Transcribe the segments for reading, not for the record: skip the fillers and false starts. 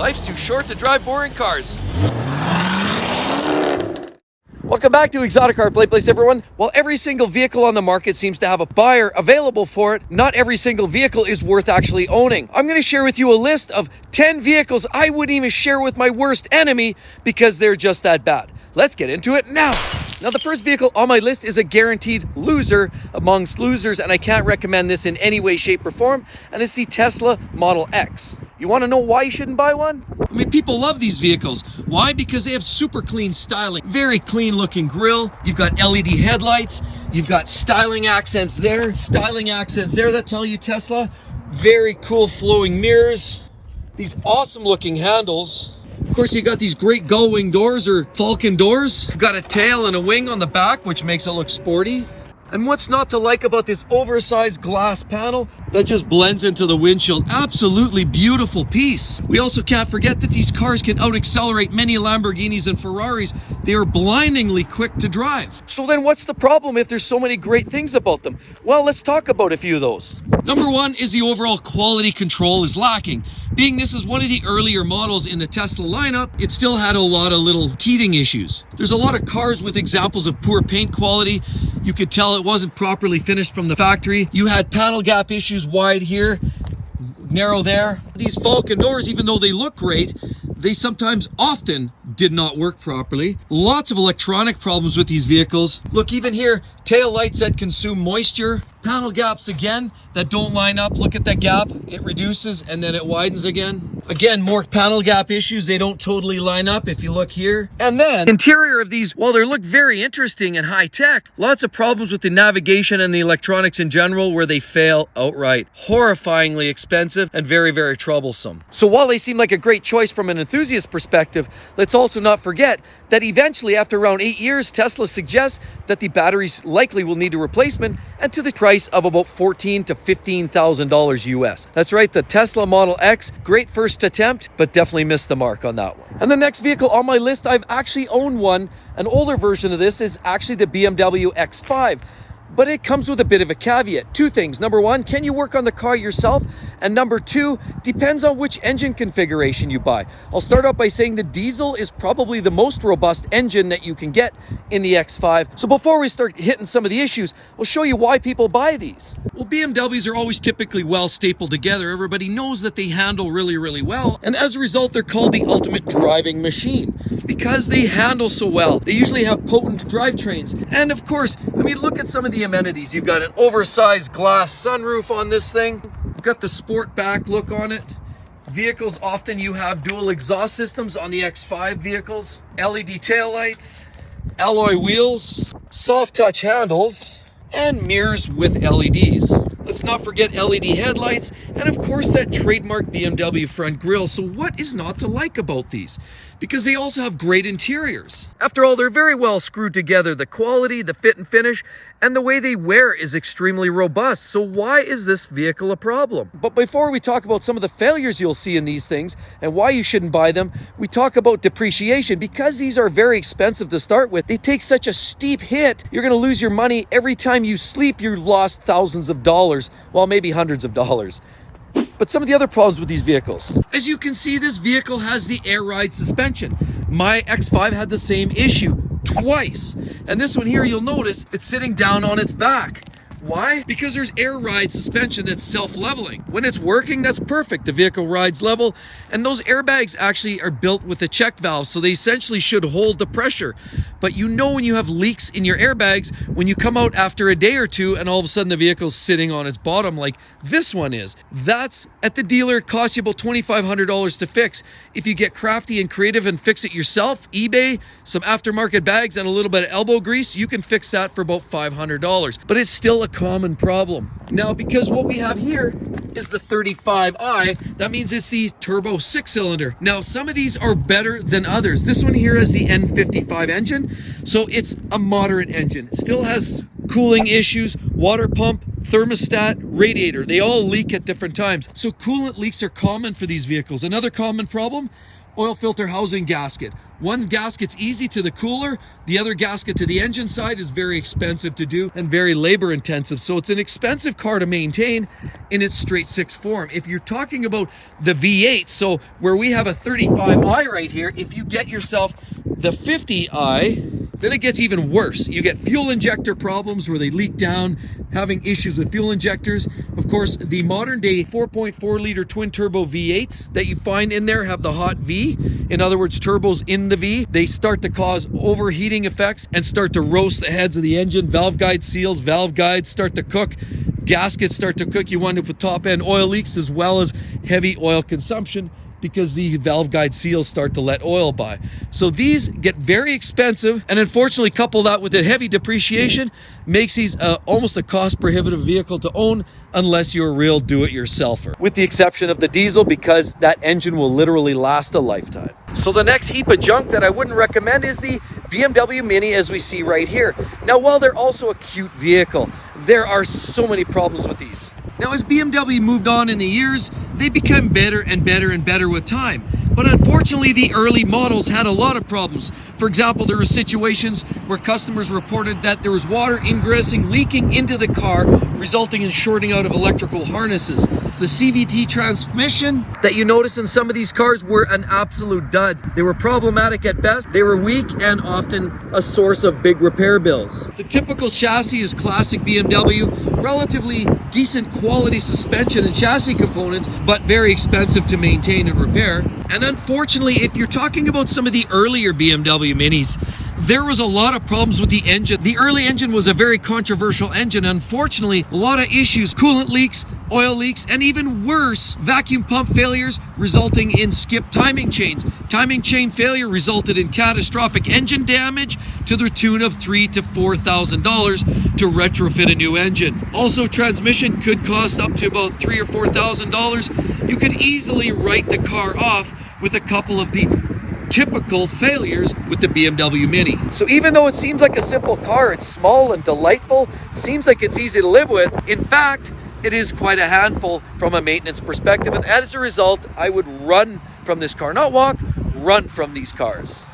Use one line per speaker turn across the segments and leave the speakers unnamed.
Life's too short to drive boring cars. Welcome back to Exotic Car Play Place, everyone. While every single vehicle on the market seems to have a buyer available for it, not every single vehicle is worth actually owning. I'm going to share with you a list of 10 vehicles I wouldn't even share with my worst enemy because they're just that bad. Let's get into it now. Now, the first vehicle on my list is a guaranteed loser amongst losers, and I can't recommend this in any way, shape, or form, and it's the Tesla Model X. You want to know why you shouldn't buy one? I mean, people love these vehicles. Why? Because they have super clean styling, very clean looking grille. You've got LED headlights. You've got styling accents there, that tell you Tesla. Very cool flowing mirrors. These awesome looking handles. Of course, you got these great gull wing doors or falcon doors. You've got a tail and a wing on the back, which makes it look sporty. And what's not to like about this oversized glass panel that just blends into the windshield? Absolutely beautiful piece. We also can't forget that these cars can out-accelerate many Lamborghinis and Ferraris. They are blindingly quick to drive. So then what's the problem if there's so many great things about them? Well, let's talk about a few of those. Number one is the overall quality control is lacking. Being this is one of the earlier models in the Tesla lineup, it still had a lot of little teething issues. There's a lot of cars with examples of poor paint quality. You could tell it wasn't properly finished from the factory. You had panel gap issues, wide here, narrow there. These Falcon doors, even though they look great, they sometimes often did not work properly. Lots of electronic problems with these vehicles. Look, even here, tail lights that consume moisture. Panel gaps again that don't line up. Look at that gap. It reduces and then it widens again. Again, more panel gap issues. They don't totally line up if you look here. And then interior of these, while they look very interesting and high tech, lots of problems with the navigation and the electronics in general where they fail outright. Horrifyingly expensive and very, very troublesome. So while they seem like a great choice from an enthusiast perspective, let's also not forget that eventually after around 8 years, Tesla suggests that the batteries likely will need a replacement and to the price of about $14,000 to $15,000 US. That's right, the Tesla Model X, great first attempt, but definitely missed the mark on that one. And the next vehicle on my list, I've actually owned one. An older version of this is actually the BMW X5. But it comes with a bit of a caveat. Two things. Number one, can you work on the car yourself? And number two, depends on which engine configuration you buy. I'll start out by saying the diesel is probably the most robust engine that you can get in the X5. So before we start hitting some of the issues, we'll show you why people buy these. Well, BMWs are always typically well stapled together. Everybody knows that they handle really, really well. And as a result, they're called the ultimate driving machine because they handle so well. They usually have potent drivetrains. And of course, I mean, look at some of the amenities. You've got an oversized glass sunroof on this thing. You've got the sport back look on it. Vehicles, often you have dual exhaust systems on the X5 vehicles. LED taillights, alloy wheels, soft touch handles, and mirrors with LEDs. Let's not forget LED headlights, and of course that trademark BMW front grille. So what is not to like about these? Because they also have great interiors. After all, they're very well screwed together. The quality, the fit and finish, and the way they wear is extremely robust. So why is this vehicle a problem? But before we talk about some of the failures you'll see in these things and why you shouldn't buy them, we talk about depreciation. Because these are very expensive to start with, they take such a steep hit, you're gonna lose your money every time you sleep. You've lost thousands of dollars, well, maybe hundreds of dollars. But some of the other problems with these vehicles. As you can see, this vehicle has the air ride suspension. My X5 had the same issue twice. And this one here, you'll notice it's sitting down on its back. Why? Because there's air ride suspension that's self-leveling. When it's working, that's perfect. The vehicle rides level, and those airbags actually are built with a check valve, so they essentially should hold the pressure. But you know when you have leaks in your airbags, when you come out after a day or two and all of a sudden the vehicle's sitting on its bottom like this one is. That's at the dealer, it costs you about $2,500 to fix. If you get crafty and creative and fix it yourself, eBay, some aftermarket bags and a little bit of elbow grease, you can fix that for about $500. But it's still a common problem. Now, because what we have here is the 35i, that means it's the turbo 6-cylinder. Now, some of these are better than others. This one here is the N55 engine, so it's a moderate engine. It still has cooling issues, water pump, thermostat, radiator. They all leak at different times. So coolant leaks are common for these vehicles. Another common problem, oil filter housing gasket. One gasket's easy to the cooler, the other gasket to the engine side is very expensive to do and very labor intensive. So it's an expensive car to maintain in its straight six form. If you're talking about the V8, so where we have a 35i right here, if you get yourself the 50i, then it gets even worse. You get fuel injector problems where they leak down, having issues with fuel injectors. Of course, the modern day 4.4 liter twin turbo V8s that you find in there have the hot V. In other words, turbos in the V. They start to cause overheating effects and start to roast the heads of the engine. Valve guide seals, valve guides start to cook. Gaskets start to cook. You wind up with top end oil leaks as well as heavy oil consumption, because the valve guide seals start to let oil by. So these get very expensive, and unfortunately couple that with the heavy depreciation makes these almost a cost prohibitive vehicle to own unless you're a real do-it-yourselfer. With the exception of the diesel, because that engine will literally last a lifetime. So the next heap of junk that I wouldn't recommend is the BMW Mini, as we see right here. Now, while they're also a cute vehicle, there are so many problems with these. Now, as BMW moved on in the years, they became better and better and better with time. But unfortunately, the early models had a lot of problems. For example, there were situations where customers reported that there was water ingressing, leaking into the car, resulting in shorting out of electrical harnesses. The CVT transmission that you notice in some of these cars were an absolute dud. They were problematic at best, they were weak, and often a source of big repair bills. The typical chassis is classic BMW, relatively decent quality suspension and chassis components, but very expensive to maintain and repair. And unfortunately, if you're talking about some of the earlier BMW Minis, there was a lot of problems with the engine. The early engine was a very controversial engine. Unfortunately, a lot of issues, coolant leaks, oil leaks, and even worse, vacuum pump failures resulting in skipped timing chains. Timing chain failure resulted in catastrophic engine damage to the tune of $3,000 to $4,000 to retrofit a new engine. Also, transmission could cost up to about $3,000 or $4,000. You could easily write the car off with a couple of the typical failures with the BMW Mini. So even though it seems like a simple car, it's small and delightful, seems like it's easy to live with, in fact, it is quite a handful from a maintenance perspective, and as a result, I would run from this car. Not walk, run from these cars.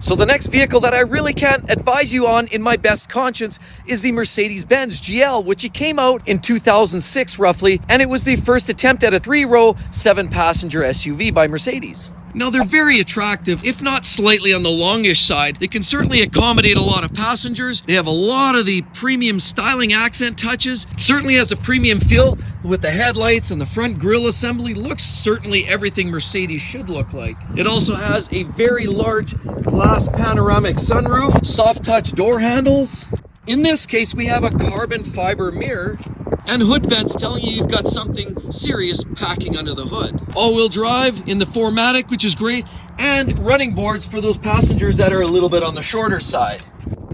So the next vehicle that I really can't advise you on in my best conscience is the Mercedes-Benz GL, which it came out in 2006 roughly, and it was the first attempt at a 3-row, 7-passenger SUV by Mercedes. Now, they're very attractive, if not slightly on the longish side. They can certainly accommodate a lot of passengers. They have a lot of the premium styling accent touches. It certainly has a premium feel with the headlights and the front grille assembly. Looks certainly everything Mercedes should look like. It also has a very large glass panoramic sunroof, soft touch door handles. In this case, we have a carbon fiber mirror and hood vents telling you you've got something serious packing under the hood. All-wheel drive in the 4MATIC, which is great, and running boards for those passengers that are a little bit on the shorter side.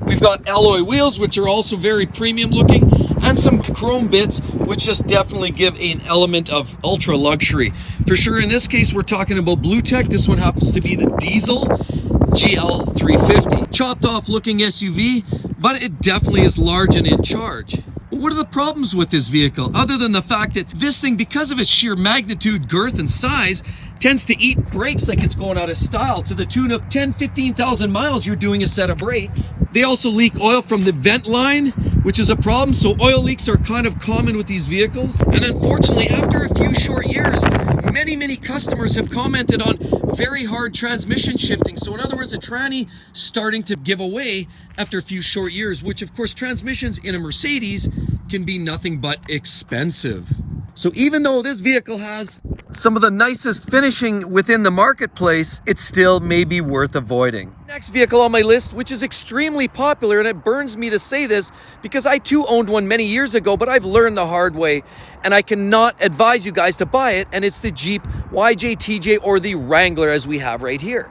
We've got alloy wheels, which are also very premium looking, and some chrome bits, which just definitely give an element of ultra luxury. For sure, in this case, we're talking about Blue Tech. This one happens to be the diesel GL 350. Chopped off looking SUV, but it definitely is large and in charge. What are the problems with this vehicle, other than the fact that this thing, because of its sheer magnitude, girth, and size, tends to eat brakes like it's going out of style to the tune of 10,000-15,000 miles you're doing a set of brakes. They also leak oil from the vent line, which is a problem, so oil leaks are kind of common with these vehicles. And unfortunately, after a few short years, many customers have commented on very hard transmission shifting. So in other words, a tranny starting to give away after a few short years, which of course transmissions in a Mercedes can be nothing but expensive. So even though this vehicle has some of the nicest finishing within the marketplace, it still may be worth avoiding. Next vehicle on my list, which is extremely popular, and it burns me to say this because I too owned one many years ago, but I've learned the hard way and I cannot advise you guys to buy it, and it's the Jeep YJ/TJ or the Wrangler as we have right here.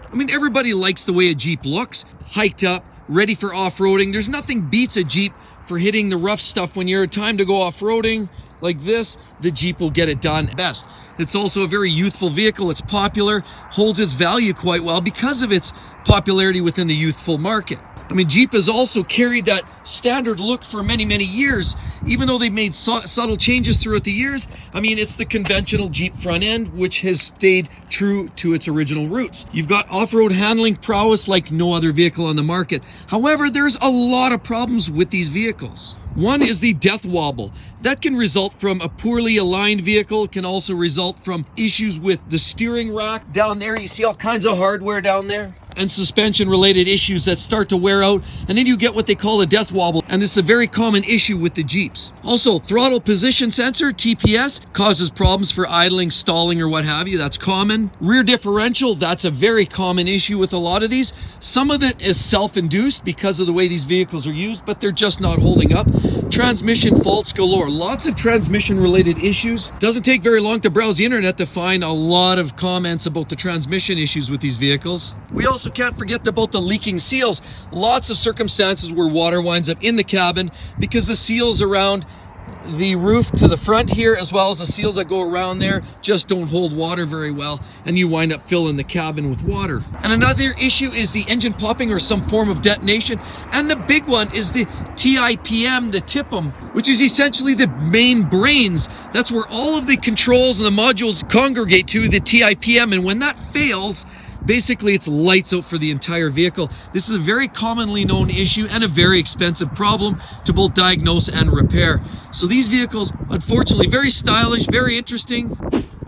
I mean, everybody likes the way a Jeep looks, hiked up, ready for off-roading. There's nothing beats a Jeep for hitting the rough stuff when you're time to go off-roading, like this, the Jeep will get it done best. It's also a very youthful vehicle. It's popular, holds its value quite well because of its popularity within the youthful market. I mean, Jeep has also carried that standard look for many, many years, even though they've made subtle changes throughout the years. I mean, it's the conventional Jeep front end, which has stayed true to its original roots. You've got off-road handling prowess like no other vehicle on the market. However, there's a lot of problems with these vehicles. One is the death wobble. That can result from a poorly aligned vehicle. It can also result from issues with the steering rack. Down there, you see all kinds of hardware down there. And suspension related issues that start to wear out, and then you get what they call a death wobble, and this is a very common issue with the Jeeps. Also, throttle position sensor, TPS, causes problems for idling, stalling, or what have you. That's common. Rear differential, that's a very common issue with a lot of these. Some of it is self-induced because of the way these vehicles are used, but they're just not holding up. Transmission faults galore. Lots of transmission related issues. Doesn't take very long to browse the internet to find a lot of comments about the transmission issues with these vehicles. We also can't forget about the leaking seals. Lots of circumstances where water winds up in the cabin because the seals around the roof to the front here, as well as the seals that go around there, just don't hold water very well, and you wind up filling the cabin with water. And another issue is the engine popping or some form of detonation. And the big one is the TIPM, the TIPM, which is essentially the main brains. That's where all of the controls and the modules congregate to, the TIPM, and when that fails, basically it's lights out for the entire vehicle. This is a very commonly known issue and a very expensive problem to both diagnose and repair. So these vehicles, unfortunately, very stylish, very interesting.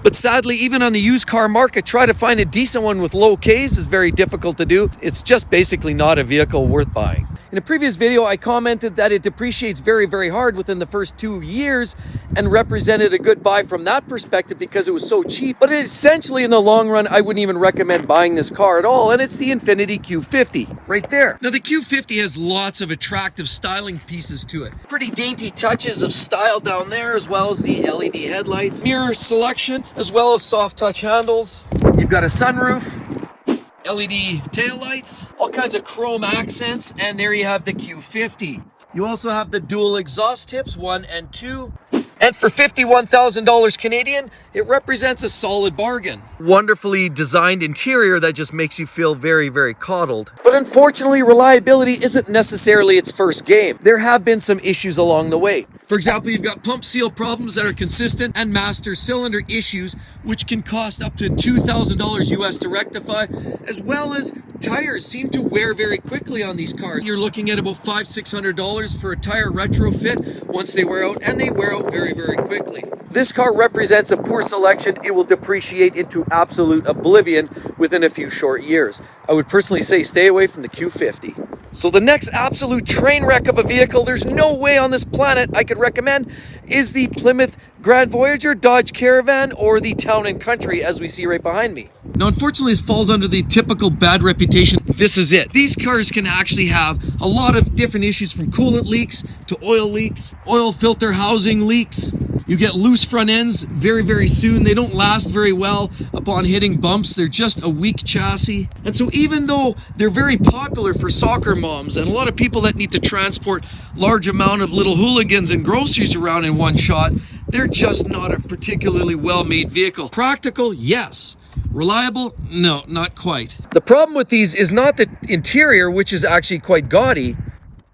But sadly, even on the used car market, try to find a decent one with low Ks is very difficult to do. It's just basically not a vehicle worth buying. In a previous video, I commented that it depreciates very, very hard within the first 2 years and represented a good buy from that perspective because it was so cheap. But essentially, in the long run, I wouldn't even recommend buying this car at all. And it's the Infiniti Q50 right there. Now, the Q50 has lots of attractive styling pieces to it. Pretty dainty touches of style down there, as well as the LED headlights, mirror selection, as well as soft touch handles. You've got a sunroof, LED taillights, all kinds of chrome accents, and there you have the Q50. You also have the dual exhaust tips, 1 and 2. And for $51,000 Canadian, it represents a solid bargain. Wonderfully designed interior that just makes you feel very, very coddled. But unfortunately, reliability isn't necessarily its first game. There have been some issues along the way. For example, you've got pump seal problems that are consistent and master cylinder issues, which can cost up to $2,000 US to rectify, as well as tires seem to wear very quickly on these cars. You're looking at about $500-600 for a tire retrofit once they wear out, and they wear out very, very quickly. This car represents a poor selection. It will depreciate into absolute oblivion within a few short years. I would personally say stay away from the Q50. So the next absolute train wreck of a vehicle there's no way on this planet I could recommend is the Plymouth Voyager, Dodge Caravan, or the Town & Country, as we see right behind me. Now, unfortunately, this falls under the typical bad reputation. This is it. These cars can actually have a lot of different issues, from coolant leaks to oil leaks, oil filter housing leaks. You get loose front ends very, very soon. They don't last very well upon hitting bumps. They're just a weak chassis. And so even though they're very popular for soccer moms and a lot of people that need to transport large amount of little hooligans and groceries around in one shot, they're just not a particularly well-made vehicle. Practical, yes. Reliable? No, not quite. The problem with these is not the interior, which is actually quite gaudy.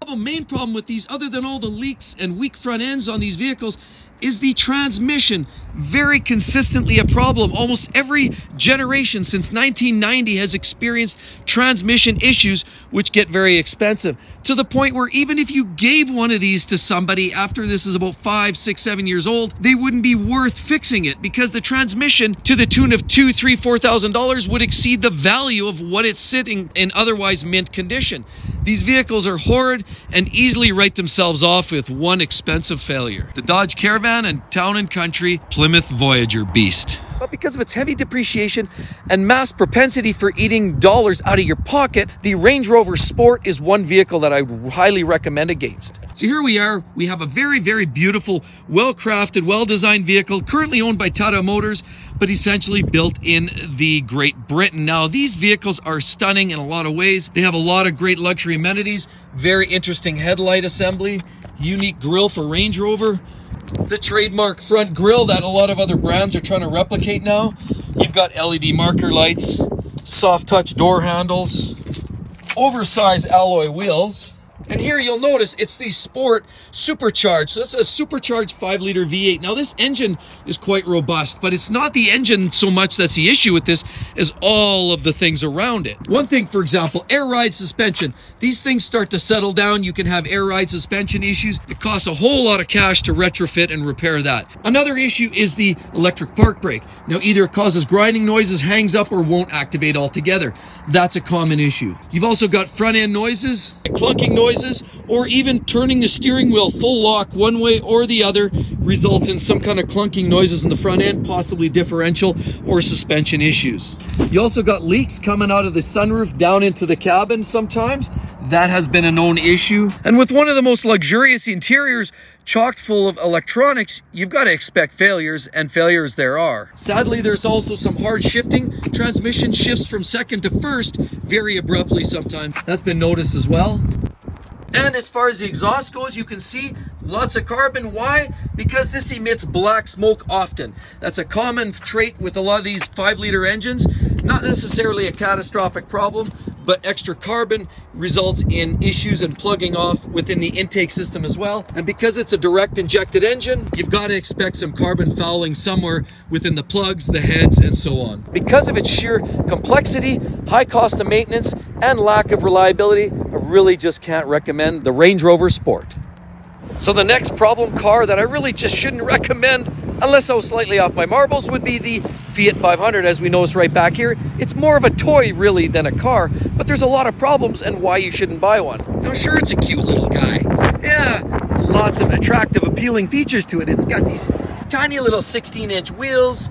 The main problem with these, other than all the leaks and weak front ends on these vehicles, is the transmission. Very consistently a problem. Almost every generation since 1990 has experienced transmission issues, which get very expensive, to the point where even if you gave one of these to somebody after this is about 5, 6, 7 years old, they wouldn't be worth fixing it, because the transmission, to the tune of $2,000, $3,000, $4,000, would exceed the value of what it's sitting in otherwise mint condition. These vehicles are horrid and easily write themselves off with one expensive failure: the Dodge Caravan and Town & Country Plymouth Voyager beast. But because of its heavy depreciation and mass propensity for eating dollars out of your pocket, the Range Rover Sport is one vehicle that I highly recommend against. So here we are. We have a very, very beautiful, well-crafted, well-designed vehicle currently owned by Tata Motors, but essentially built in the Great Britain. Now, these vehicles are stunning in a lot of ways. They have a lot of great luxury amenities, very interesting headlight assembly, unique grille for Range Rover, The trademark front grille that a lot of other brands are trying to replicate now. You've got LED marker lights, soft touch door handles, oversized alloy wheels. And here you'll notice it's the Sport supercharged. So that's a supercharged 5-liter V8. Now this engine is quite robust, but it's not the engine so much that's the issue with this, as all of the things around it. One thing, for example, air ride suspension. These things start to settle down. You can have air ride suspension issues. It costs a whole lot of cash to retrofit and repair that. Another issue is the electric park brake. Now either it causes grinding noises, hangs up, or won't activate altogether. That's a common issue. You've also got front end noises, clunking noises, or even turning the steering wheel full lock one way or the other results in some kind of clunking noises in the front end, possibly differential or suspension issues. You also got leaks coming out of the sunroof down into the cabin sometimes. That has been a known issue. And with one of the most luxurious interiors chock full of electronics, you've got to expect failures, and failures there are. Sadly, there's also some hard shifting. Transmission shifts from second to first very abruptly sometimes. That's been noticed as well. And as far as the exhaust goes, you can see lots of carbon. Why? Because this emits black smoke often. That's a common trait with a lot of these 5-liter engines. Not necessarily a catastrophic problem, but extra carbon results in issues and plugging off within the intake system as well. And because it's a direct injected engine, you've got to expect some carbon fouling somewhere within the plugs, the heads, and so on. Because of its sheer complexity, high cost of maintenance, and lack of reliability, I really just can't recommend the Range Rover Sport. So the next problem car that I really just shouldn't recommend, unless I was slightly off my marbles, would be the Fiat 500. As we notice right back here, it's more of a toy really than a car, but there's a lot of problems and why you shouldn't buy one. Now sure, it's a cute little guy. Yeah, lots of attractive, appealing features to it. It's got these tiny little 16-inch wheels.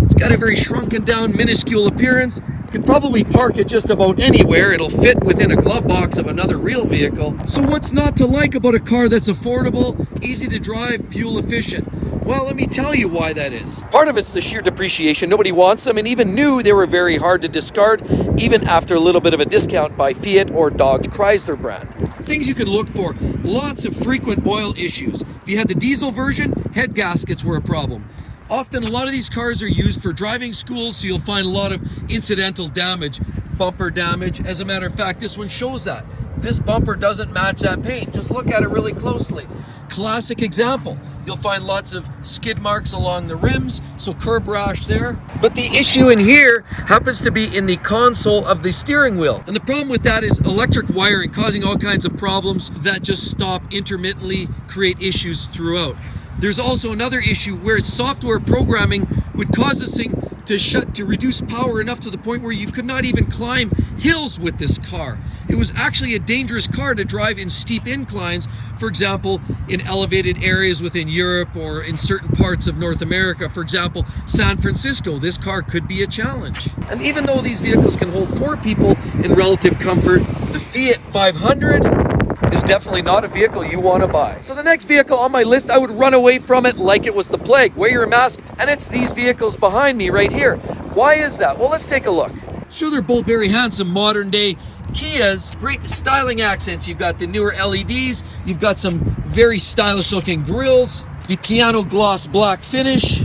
It's got a very shrunken down, minuscule appearance. You could probably park it just about anywhere. It'll fit within a glove box of another real vehicle. So what's not to like about a car that's affordable, easy to drive, fuel efficient? Well, let me tell you why that is. Part of it's the sheer depreciation. Nobody wants them, and even new, they were very hard to discard, even after a little bit of a discount by Fiat or Dodge Chrysler brand. Things you can look for, lots of frequent oil issues. If you had the diesel version, head gaskets were a problem. Often a lot of these cars are used for driving schools, so you'll find a lot of incidental damage, bumper damage. As a matter of fact, this one shows that. This bumper doesn't match that paint. Just look at it really closely. Classic example. You'll find lots of skid marks along the rims, so curb rash there. But the issue in here happens to be in the console of the steering wheel. And the problem with that is electric wiring causing all kinds of problems that just stop intermittently, create issues throughout. There's also another issue where software programming would cause this thing to reduce power enough to the point where you could not even climb hills with this car. It was actually a dangerous car to drive in steep inclines, for example, in elevated areas within Europe or in certain parts of North America. For example, San Francisco, this car could be a challenge. And even though these vehicles can hold 4 people in relative comfort, the Fiat 500 is definitely not a vehicle you want to buy. So the next vehicle on my list, I would run away from it like it was the plague. Wear your mask, and it's these vehicles behind me right here. Why is that? Well, let's take a look. Sure, they're both very handsome modern day Kias, great styling accents. You've got the newer LEDs, you've got some very stylish looking grills, the piano gloss black finish,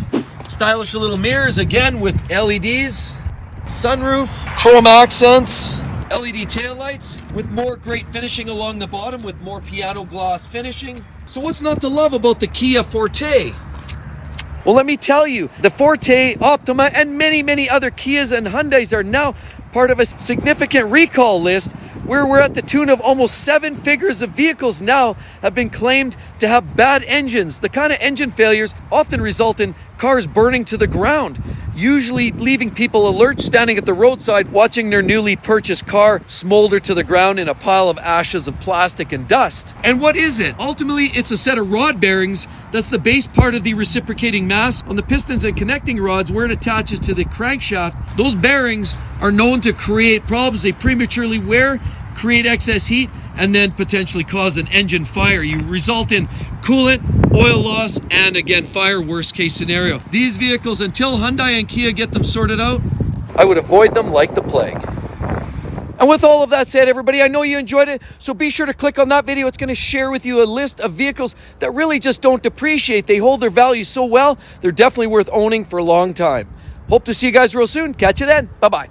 stylish little mirrors again with LEDs, sunroof, chrome accents, LED taillights with more great finishing along the bottom with more piano gloss finishing. So what's not to love about the Kia Forte? Well, let me tell you, the Forte, Optima, and many other Kias and Hyundais are now part of a significant recall list where we're at the tune of almost 7 figures of vehicles now have been claimed to have bad engines. The kind of engine failures often result in cars burning to the ground, usually leaving people alert standing at the roadside watching their newly purchased car smolder to the ground in a pile of ashes of plastic and dust. And what is it? Ultimately, it's a set of rod bearings that's the base part of the reciprocating mass on the pistons and connecting rods where it attaches to the crankshaft. Those bearings are known to create problems. They prematurely wear, create excess heat, and then potentially cause an engine fire. You result in coolant, oil loss, and again, fire, worst case scenario. These vehicles, until Hyundai and Kia get them sorted out, I would avoid them like the plague. And with all of that said, everybody, I know you enjoyed it, so be sure to click on that video. It's going to share with you a list of vehicles that really just don't depreciate. They hold their value so well, they're definitely worth owning for a long time. Hope to see you guys real soon. Catch you then. Bye-bye.